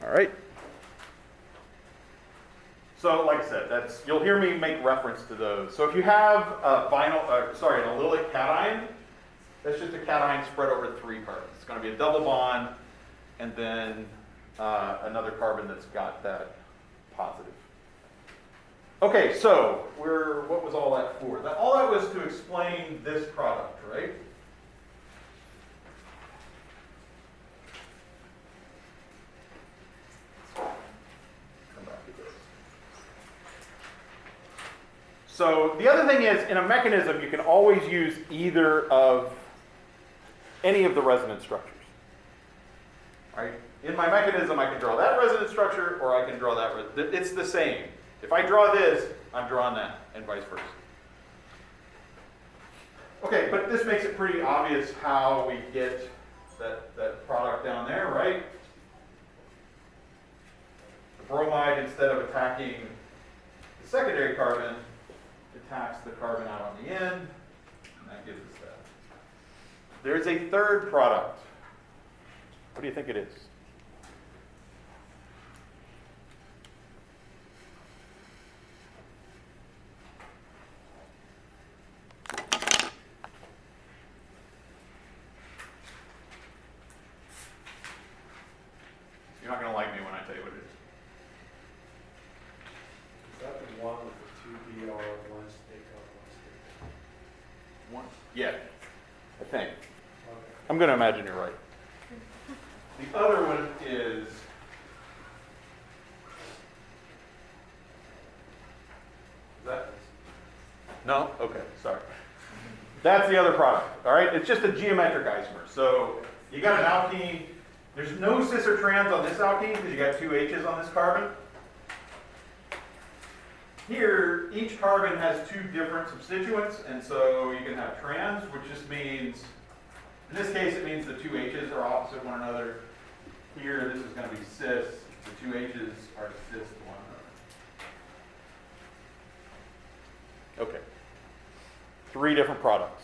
All right. So, like I said, you'll hear me make reference to those. So if you have an allylic cation, that's just a cation spread over 3 carbons. It's going to be a double bond, and then another carbon that's got that positive. Okay, so what was all that for? All that was to explain this product, right? Come back to this. So the other thing is, in a mechanism, you can always use either of any of the resonance structures. Right? In my mechanism, I can draw that resonance structure, or I can draw that. It's the same. If I draw this, I'm drawing that, and vice versa. Okay, but this makes it pretty obvious how we get that product down there, right? The bromide, instead of attacking the secondary carbon, attacks the carbon out on the end, and that gives us that. There's a third product. What do you think it is? You're not going to like me when I tell you what it is. Is that the one with the 2 BR, 1 stakeout, 1 stakeout? Yeah, I think. Okay. I'm going to imagine you're right. The other one is that? No? Okay, sorry. That's the other product, all right? It's just a geometric isomer. So you got an alkene. There's no cis or trans on this alkene because you got 2 H's on this carbon. Here, each carbon has 2 different substituents, and so you can have trans, which just means, in this case, it means the 2 H's are opposite one another. Here, this is going to be cis. The 2 H's are cis to one another. Okay. 3 different products.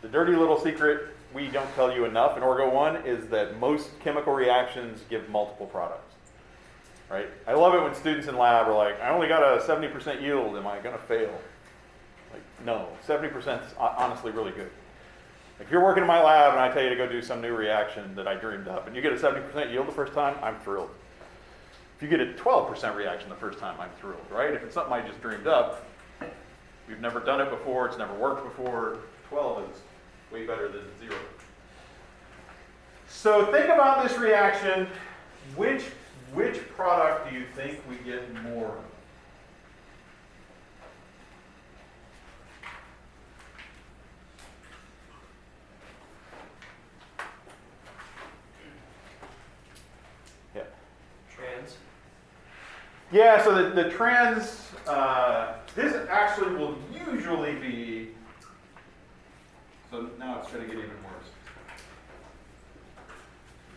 The dirty little secret we don't tell you enough in Orgo 1 is that most chemical reactions give multiple products. Right? I love it when students in lab are like, I only got a 70% yield, am I going to fail? Like, no, 70% is honestly really good. If you're working in my lab and I tell you to go do some new reaction that I dreamed up, and you get a 70% yield the first time, I'm thrilled. If you get a 12% reaction the first time, I'm thrilled, right? If it's something I just dreamed up, we've never done it before, it's never worked before, 12 is way better than 0. So think about this reaction. Which product do you think we get more of? Yeah. Trans. Yeah, so the trans, this actually will usually be, so now it's going to get even worse.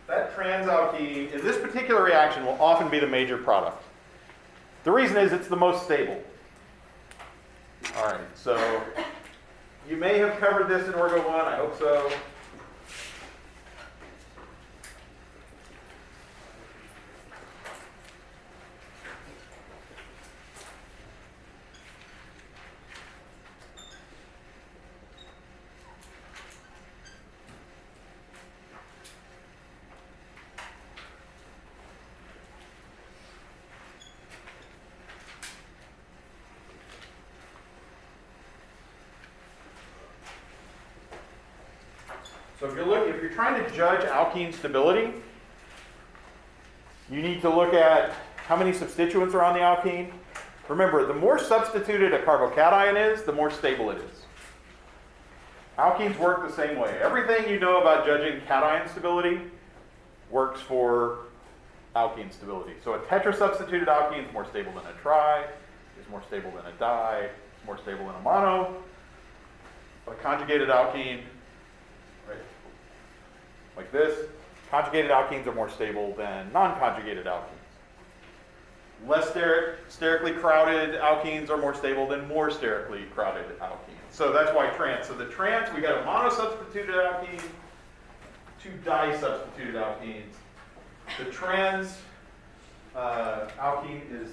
That trans alkene in this particular reaction will often be the major product. The reason is it's the most stable. All right, so you may have covered this in Orgo 1, I hope so. So if you're trying to judge alkene stability, you need to look at how many substituents are on the alkene. Remember, the more substituted a carbocation is, the more stable it is. Alkenes work the same way. Everything you know about judging cation stability works for alkene stability. So a tetrasubstituted alkene is more stable than a tri, is more stable than a di, is more stable than a mono. A conjugated alkene, right, like this, conjugated alkenes are more stable than non-conjugated alkenes. Less sterically crowded alkenes are more stable than more sterically crowded alkenes. So that's why trans. So the trans, we got a monosubstituted alkene, 2 disubstituted alkenes. The trans alkene is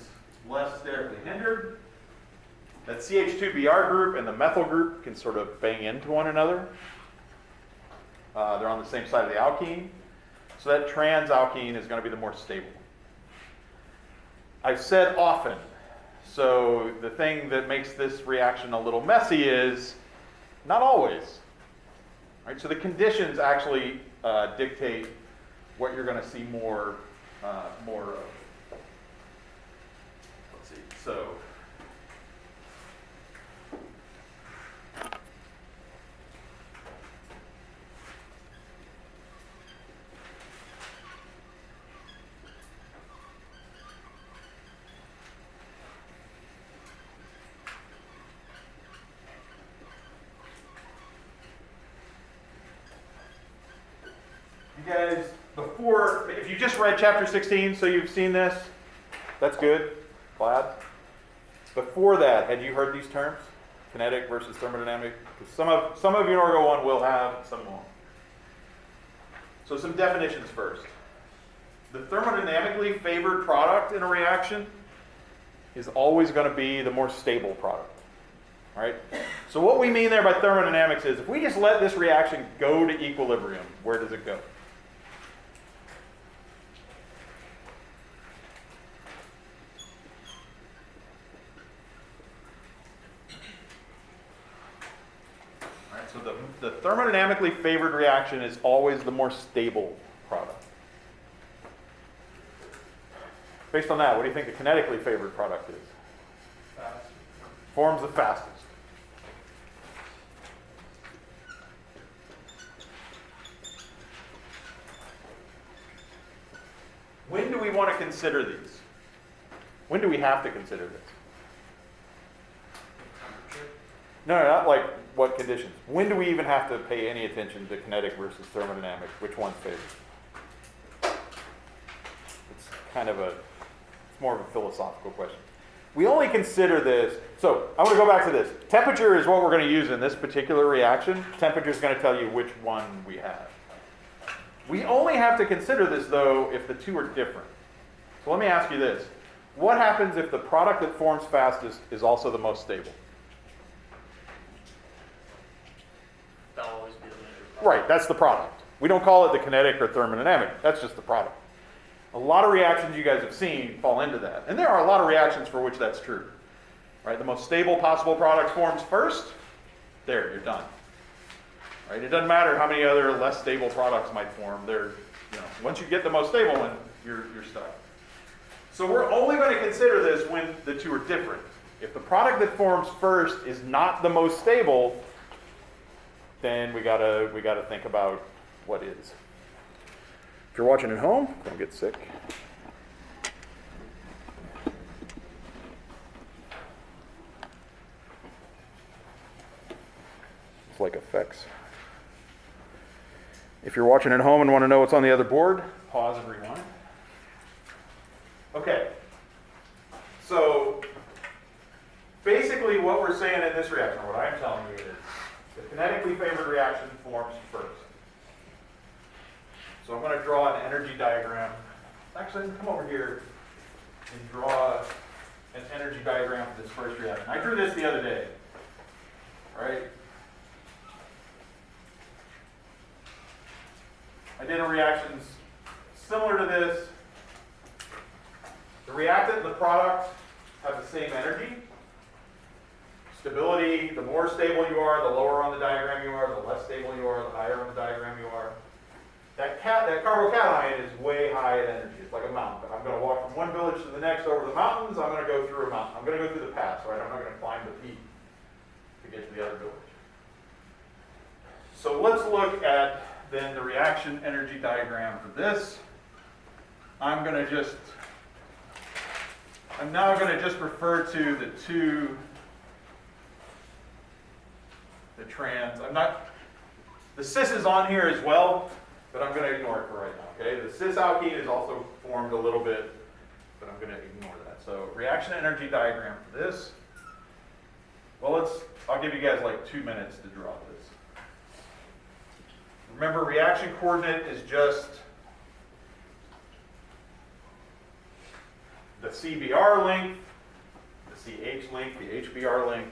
less sterically hindered. That CH2Br group and the methyl group can sort of bang into one another. They're on the same side of the alkene. So that trans alkene is going to be the more stable. I've said often, so the thing that makes this reaction a little messy is not always. Right? So the conditions actually dictate what you're going to see more of. Let's see. So you guys, before, if you just read chapter 16, so you've seen this, that's good, glad. Before that, had you heard these terms? Kinetic versus thermodynamic? 'Cause some of you in Orgo 1 will have, some won't. So some definitions first. The thermodynamically favored product in a reaction is always going to be the more stable product. Right? So what we mean there by thermodynamics is if we just let this reaction go to equilibrium, where does it go? So the thermodynamically favored reaction is always the more stable product. Based on that, what do you think the kinetically favored product is? Fast. Forms the fastest. When do we want to consider these? When do we have to consider this? No, not like what conditions. When do we even have to pay any attention to kinetic versus thermodynamic? Which one's favored? It's kind of it's more of a philosophical question. We only consider this, so I want to go back to this. Temperature is what we're going to use in this particular reaction. Temperature is going to tell you which one we have. We only have to consider this, though, if the two are different. So let me ask you this. What happens if the product that forms fastest is also the most stable? That'll always be the major product. Right, that's the product. We don't call it the kinetic or thermodynamic. That's just the product. A lot of reactions you guys have seen fall into that. And there are a lot of reactions for which that's true. Right? The most stable possible product forms first. There, you're done. Right? It doesn't matter how many other less stable products might form. Once you get the most stable one, you're stuck. So we're only going to consider this when the two are different. If the product that forms first is not the most stable, then we gotta think about what is. If you're watching at home, don't get sick. It's like effects. If you're watching at home and want to know what's on the other board, pause and rewind. Okay. So basically what we're saying in this reaction, or what I'm telling you is, the kinetically favored reaction forms first. So I'm going to draw an energy diagram. Actually, come over here and draw an energy diagram for this first reaction. I drew this the other day, right? I did a reaction similar to this. The reactant and the product have the same energy. Stability, the more stable you are, the lower on the diagram you are, the less stable you are, the higher on the diagram you are. That carbocation is way high in energy. It's like a mountain. I'm going to walk from one village to the next over the mountains. I'm going to go through a mountain. I'm going to go through the pass, right? I'm not going to climb the peak to get to the other village. So let's look at then the reaction energy diagram for this. I'm now going to just refer to the trans. The cis is on here as well, but I'm going to ignore it for right now, okay? The cis alkene is also formed a little bit, but I'm going to ignore that. So reaction energy diagram for this. Well, I'll give you guys like 2 minutes to draw this. Remember, reaction coordinate is just CBr length, the CH length, the HBr length.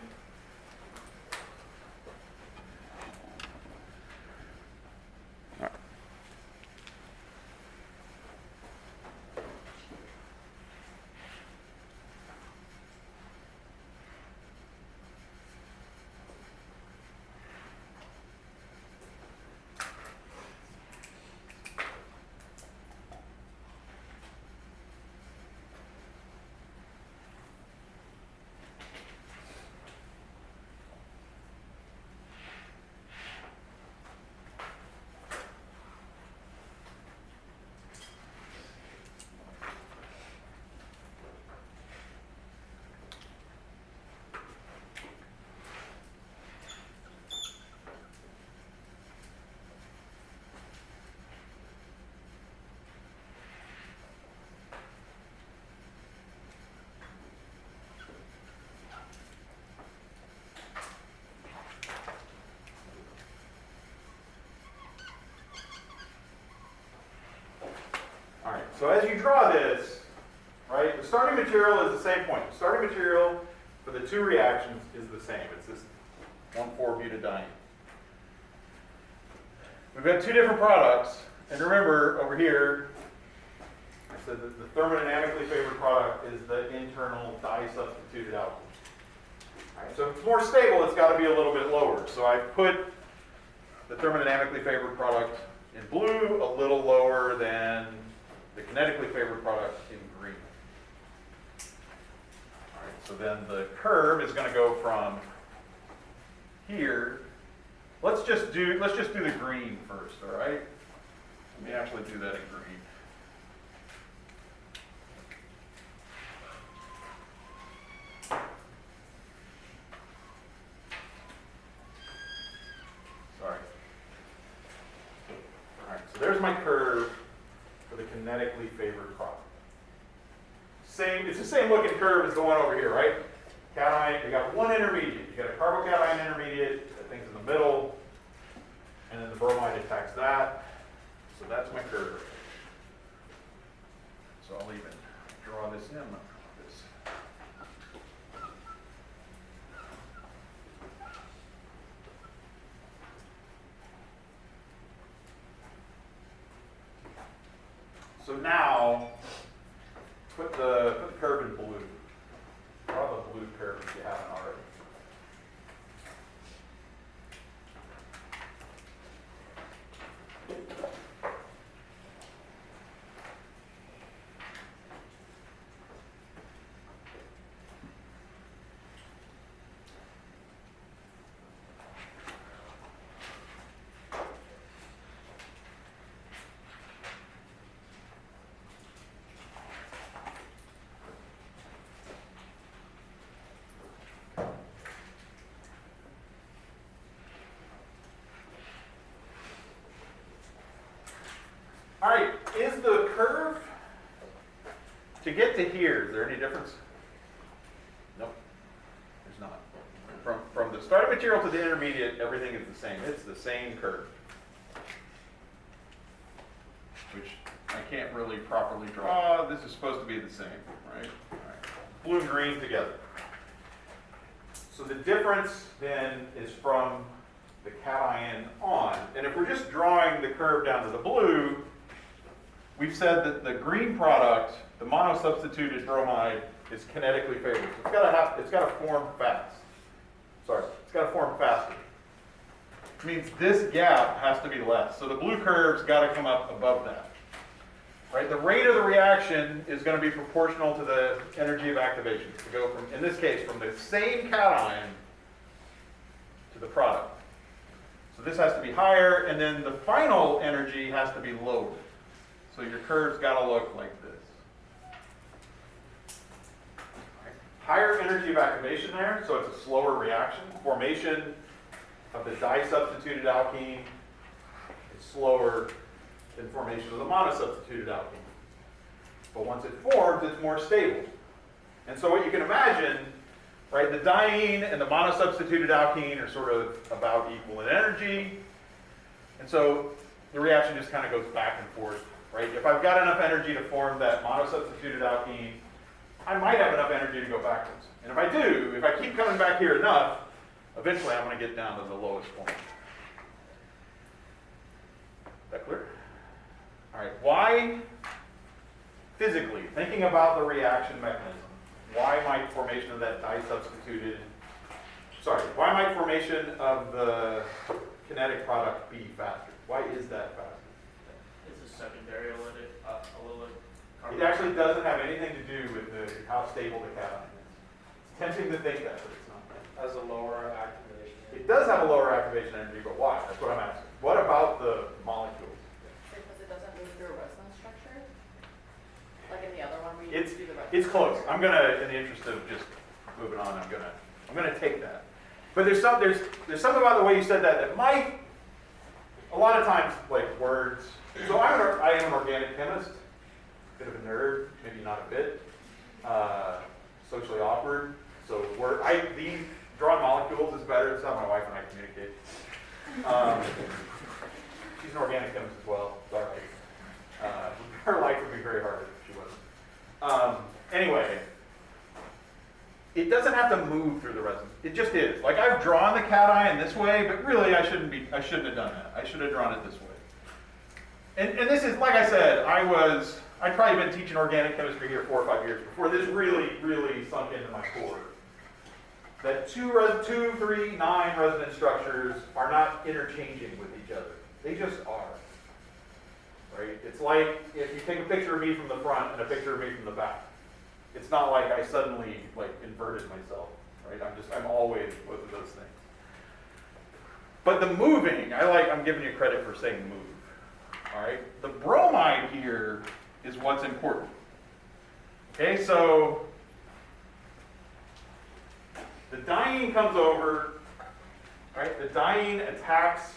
All right, so as you draw this, right, the starting material is the same point. The starting material for the two reactions is the same. It's this 1,4-butadiene. We've got two different products, and remember over here, I said that the thermodynamically favored product is the internal di-substituted alkyl. All right, so if it's more stable, it's got to be a little bit lower. So I put the thermodynamically favored product in blue, a little lower than the kinetically favored product in green. All right, so then the curve is going to go from here. Let's just do the green first, all right? Let me actually do that in green. Sorry. All right, so there's my curve for the kinetically favored product. It's the same looking curve as the one over here, right? Cation, you got one intermediate. You got a carbocation intermediate, that thing's in the middle, and then the bromide attacks that. So that's my curve. So I'll even draw this in. So now, put the curve in blue. Draw the blue curve if you haven't already. All right, is the curve to get to here, is there any difference? Nope, there's not. From the starting material to the intermediate, everything is the same. It's the same curve, which I can't really properly draw. This is supposed to be the same, right? All right. Blue and green together. So the difference then is from the cation on. And if we're just drawing the curve down to the blue, we've said that the green product, the monosubstituted bromide, is kinetically favored. So it's got to form fast. Sorry, it's got to form faster. Which means this gap has to be less. So the blue curve's got to come up above that. Right? The rate of the reaction is going to be proportional to the energy of activation. To go from, in this case, from the same cation to the product. So this has to be higher, and then the final energy has to be lower. So your curve's got to look like this. Right. Higher energy of activation there, so it's a slower reaction. Formation of the di-substituted alkene is slower than formation of the monosubstituted alkene. But once it forms, it's more stable. And so what you can imagine, right, the diene and the monosubstituted alkene are sort of about equal in energy. And so the reaction just kind of goes back and forth. Right? If I've got enough energy to form that monosubstituted alkene, I might have enough energy to go backwards. And if I do, if I keep coming back here enough, eventually I'm going to get down to the lowest point. Is that clear? All right, why, physically, thinking about the reaction mechanism, why might formation of that why might formation of the kinetic product be faster? Why is that faster? It's a secondary lytic, a little It actually doesn't have anything to do with how stable the cation is. It's tempting to think that, but it's not. Has a lower activation. It does have a lower activation energy, but why? That's what I'm asking. What about the molecules? Because it doesn't move through a resonance structure? Like in the other one where you It's do the resonance it's close. structure? I'm gonna, in the interest of just moving on, I'm gonna take that. But there's something about the way you said that might, a lot of times, like words. So I am an organic chemist, bit of a nerd, maybe not a bit, socially awkward. So the drawing molecules is better. It's how my wife and I communicate. She's an organic chemist as well. It's all right. Her life would be very hard if she wasn't. Anyway, it doesn't have to move through the resonance. It just is. Like I've drawn the cation this way, but really I shouldn't have done that. I should have drawn it this way. And this is, like I said, I'd probably been teaching organic chemistry here 4 or 5 years before this really, really sunk into my core. That 2, 3, 9 resonance structures are not interchanging with each other. They just are. Right? It's like if you take a picture of me from the front and a picture of me from the back. It's not like I suddenly inverted myself. Right? I'm always both of those things. But the moving, I'm giving you credit for saying move. All right? The bromide here is what's important. Okay, so the diene comes over, right? The diene attacks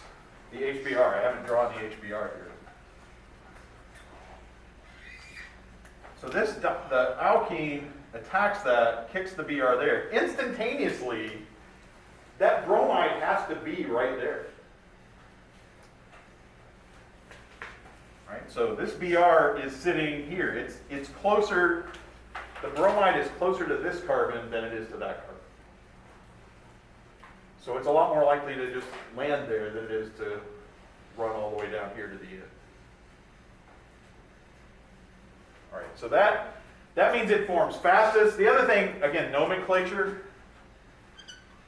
the HBr. I haven't drawn the HBr here. So the alkene attacks that, kicks the Br there. Instantaneously, that bromide has to be right there. Right? So this Br is sitting here. It's closer, the bromide is closer to this carbon than it is to that carbon. So it's a lot more likely to just land there than it is to run all the way down here to the end. All right, so that means it forms fastest. The other thing, again, nomenclature,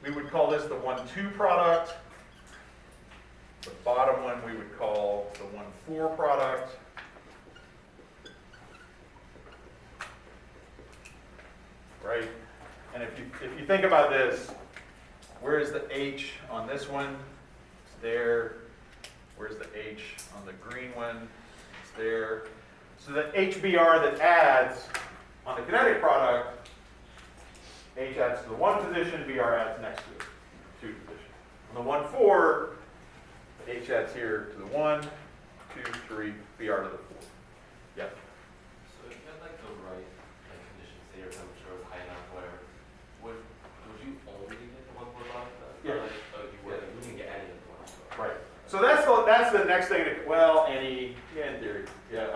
we would call this the 1,2 product. The bottom one we would call the 1,4 product. Right? And if you think about this, where is the H on this one? It's there. Where's the H on the green one? It's there. So the HBr that adds on the kinetic product, H adds to the 1 position, Br adds next to it, 2 position. On the 1,4, H adds here to the 1, 2, 3, Br to the 4. Yeah. So if you had the right conditions, say your temperature was high enough, whatever, would you only get the 1,4 product? Yeah. You can get any of the 1,4. Right. So that's the next thing in theory. Yeah,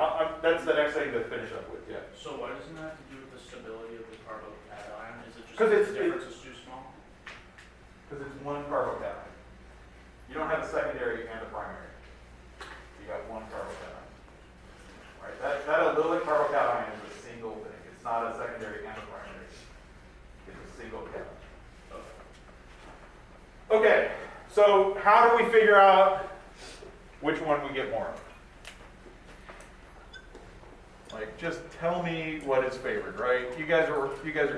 that's the next thing to finish up with. Yeah. So why doesn't that have to do with the stability of the carbocation? Is it just 'Cause the it's- difference is too small? Because it's one carbocation. You don't have a secondary and a primary. You got one carbocation. Right? That allylic carbocation is a single thing. It's not a secondary and a primary. It's a single cation. Okay, so how do we figure out which one we get more of? Just tell me what is favored, right? You guys are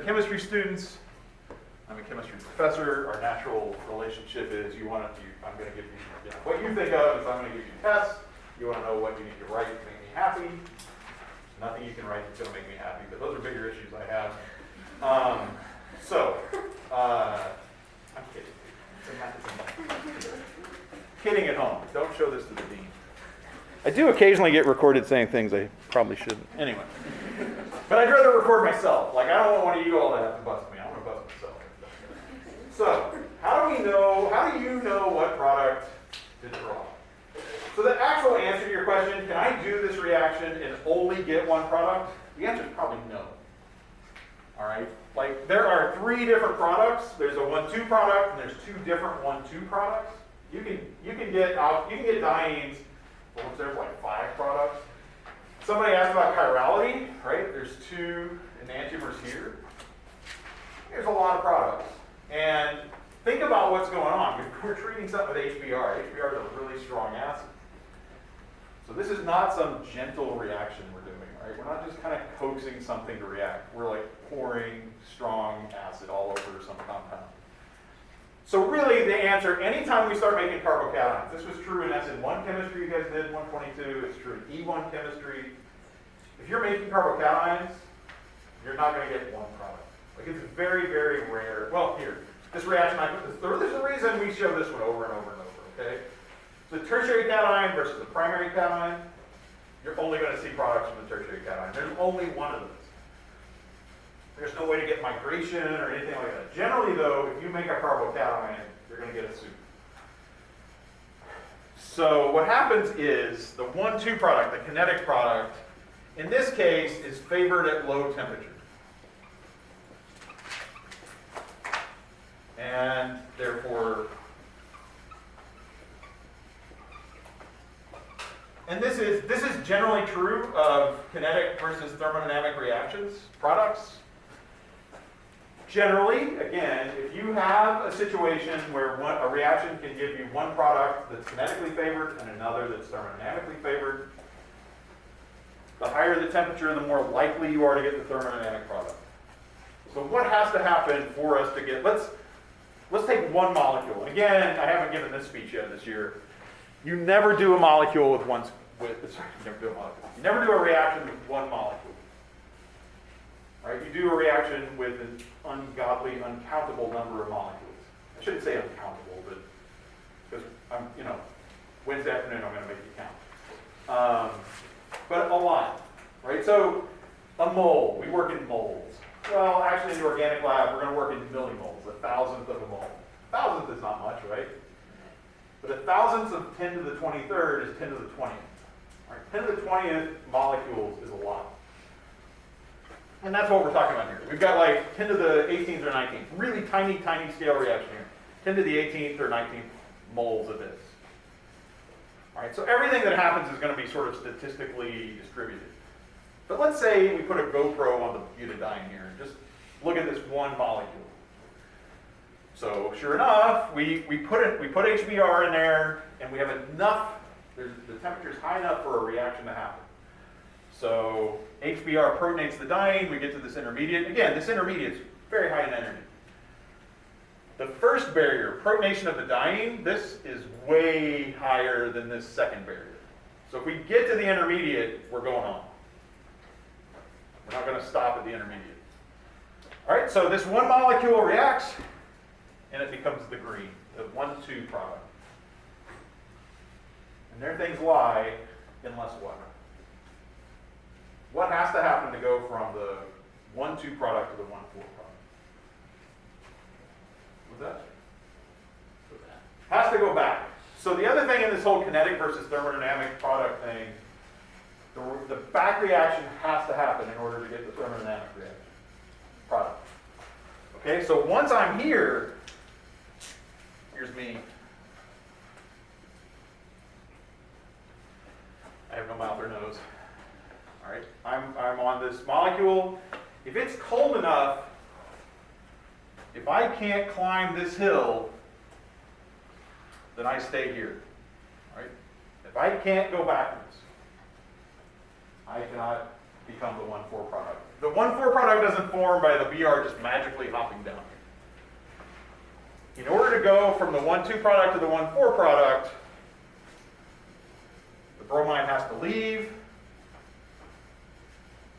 chemistry students. I'm a chemistry professor. Our natural relationship is I'm going to give you, what you think of is I'm going to give you tests. You want to know what you need to write to make me happy. There's nothing you can write that's going to make me happy, but those are bigger issues I have. I'm kidding. Kidding at home. Don't show this to the dean. I do occasionally get recorded saying things I probably shouldn't. Anyway. But I'd rather record myself. I don't want one of you all to have to bust me. I want to bust myself. So, how do you know what product to draw? So the actual answer to your question, can I do this reaction and only get one product? The answer is probably no. All right, like there are 3 different products. There's a 1,2 product, and there's 2 different 1,2 products. You can get dienes. Well, there's like 5 products. Somebody asked about chirality, right? There's 2 enantiomers here. There's a lot of products. And think about what's going on. We're treating something with HBr. HBr is a really strong acid. So this is not some gentle reaction we're doing, right? We're not just kind of coaxing something to react. We're like pouring strong acid all over some compound. So really the answer, anytime we start making carbocations, this was true in SN1 chemistry you guys did, 122, it's true in E1 chemistry. If you're making carbocations, you're not going to get one product. Like it's very, very rare. Well, here, this reaction, I put this through. There's a reason we show this one over and over and over, okay? The tertiary cation versus the primary cation, you're only going to see products from the tertiary cation. There's only one of those. There's no way to get migration or anything like that. Generally, though, if you make a carbocation, you're going to get a soup. So what happens is the 1,2 product, the kinetic product, in this case, is favored at low temperature. And therefore, and this is generally true of kinetic versus thermodynamic reactions, products. Generally, again, if you have a situation where a reaction can give you one product that's kinetically favored and another that's thermodynamically favored, the higher the temperature, the more likely you are to get the thermodynamic product. So what has to happen for us to get, let's take one molecule. And again, I haven't given this speech yet this year. You never do a molecule with you never do a reaction with one molecule. Right? You do a reaction with an ungodly, uncountable number of molecules. I shouldn't say uncountable, but because Wednesday afternoon I'm going to make it count. But a lot, right? So a mole, we work in moles. Well, actually in the organic lab, we're going to work in millimoles, 1,000th of a mole. 1,000th is not much, right? But 1,000th of 10 to the 23rd is 10 to the 20th. Right? 10 to the 20th molecules is a lot. And that's what we're talking about here. We've got like 10 to the 18th or 19th. Really tiny, tiny scale reaction here. 10 to the 18th or 19th moles of this. All right, so everything that happens is going to be sort of statistically distributed. But let's say we put a GoPro on the butadiene here and just look at this one molecule. So sure enough, we put HBr in there, and we have enough. The temperature is high enough for a reaction to happen. So HBr protonates the diene. We get to this intermediate. Again, this intermediate is very high in energy. The first barrier, protonation of the diene, this is way higher than this second barrier. So if we get to the intermediate, we're going on. We're not going to stop at the intermediate. All right, so this one molecule reacts, and it becomes the green, the 1,2 product. And there things lie in less water. What has to happen to go from the 1,2 product to the 1,4 product? What's that? Has to go back. So the other thing in this whole kinetic versus thermodynamic product thing, the back reaction has to happen in order to get the thermodynamic reaction product. Okay, so once I'm here, here's me. I have no mouth or nose. All right, I'm on this molecule. If it's cold enough, if I can't climb this hill, then I stay here. All right? If I can't go backwards, I cannot become the 1,4 product. The 1,4 product doesn't form by the Br just magically hopping down here. In order to go from the 1,2 product to the 1,4 product, the bromine has to leave.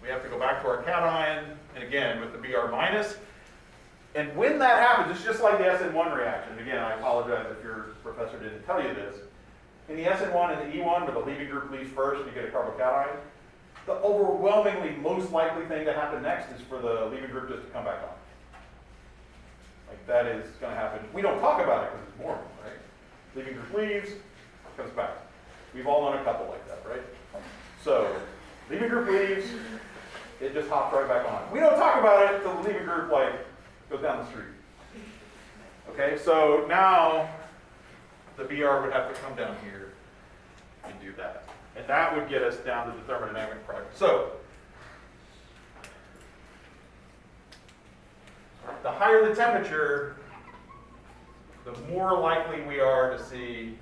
We have to go back to our cation, and again, with the Br minus. And when that happens, it's just like the SN1 reaction. Again, I apologize if your professor didn't tell you this. In the SN1 and the E1, where the leaving group leaves first and you get a carbocation, the overwhelmingly most likely thing to happen next is for the leaving group just to come back on. Like that is going to happen. We don't talk about it because it's boring, right? Leaving group leaves, comes back. We've all known a couple like that, right? So, leaving group leaves, it just hops right back on. We don't talk about it until the leaving group like goes down the street. Okay, so now the BR would have to come down here and do that. And that would get us down to the thermodynamic product. So the higher the temperature, the more likely we are to see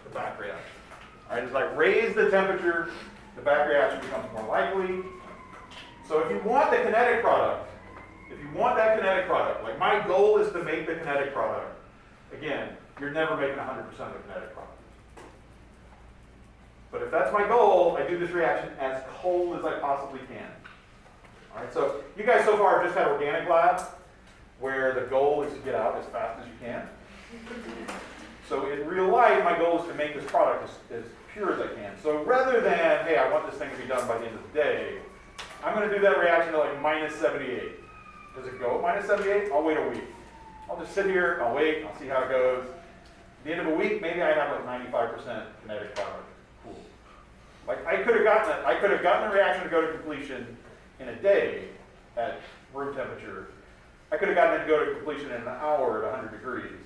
the back reaction. All right, it's like raise the temperature, the back reaction becomes more likely. So if you want the kinetic product, if you want that kinetic product, like my goal is to make the kinetic product, again, you're never making 100% of the kinetic product. But if that's my goal, I do this reaction as cold as I possibly can. All right, so you guys so far have just had organic lab, where the goal is to get out as fast as you can. So in real life, my goal is to make this product as pure as I can. So rather than, hey, I want this thing to be done by the end of the day, I'm going to do that reaction to like minus 78. Does it go at minus 78? I'll wait a week. I'll just sit here, I'll wait, I'll see how it goes. At the end of a week, maybe I have like 95% kinetic product. Cool. Like I could have gotten the reaction to go to completion in a day at room temperature. I could have gotten it to go to completion in an hour at 100 degrees,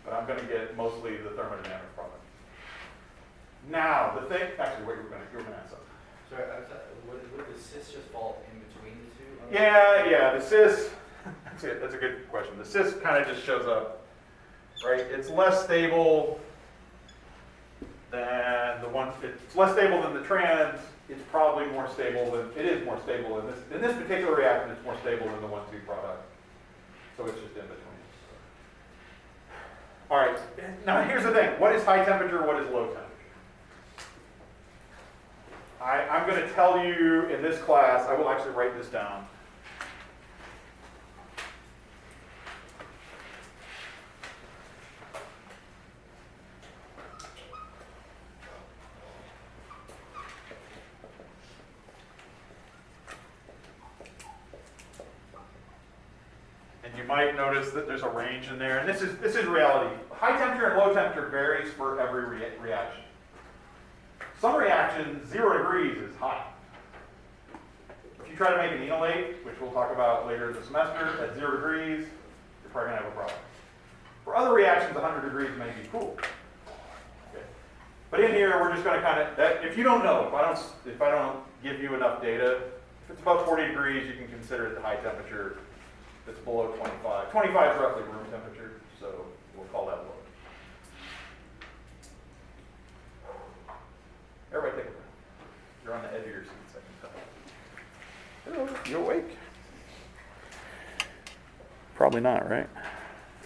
but I'm going to get mostly the thermodynamic product. Now, the thing, actually, wait, you're going to ask something. Sorry, would the cis just fall in between the two? Yeah, the cis, that's a good question. The cis kind of just shows up, right? It's less stable than it's less stable than the trans. It's probably more stable than, it is more stable in this particular reaction, it's more stable than the 1,2 product. So it's just in between. All right, now here's the thing. What is high temperature, what is low temperature? I'm going to tell you in this class, I will actually write this down. And you might notice that there's a range in there, and this is reality. High temperature and low temperature varies for every reaction. Some reactions, 0 degrees is hot. If you try to make an enolate, which we'll talk about later in the semester, at 0 degrees, you're probably going to have a problem. For other reactions, 100 degrees may be cool. Okay. But in here, we're just going to kind of, if you don't know, if I don't give you enough data, if it's above 40 degrees, you can consider it the high temperature. If it's below 25. 25 is roughly room temperature, so we'll call that low. Everybody take a breath. You're on the edge of your seats, I can tell. Hello, you awake? Probably not, right?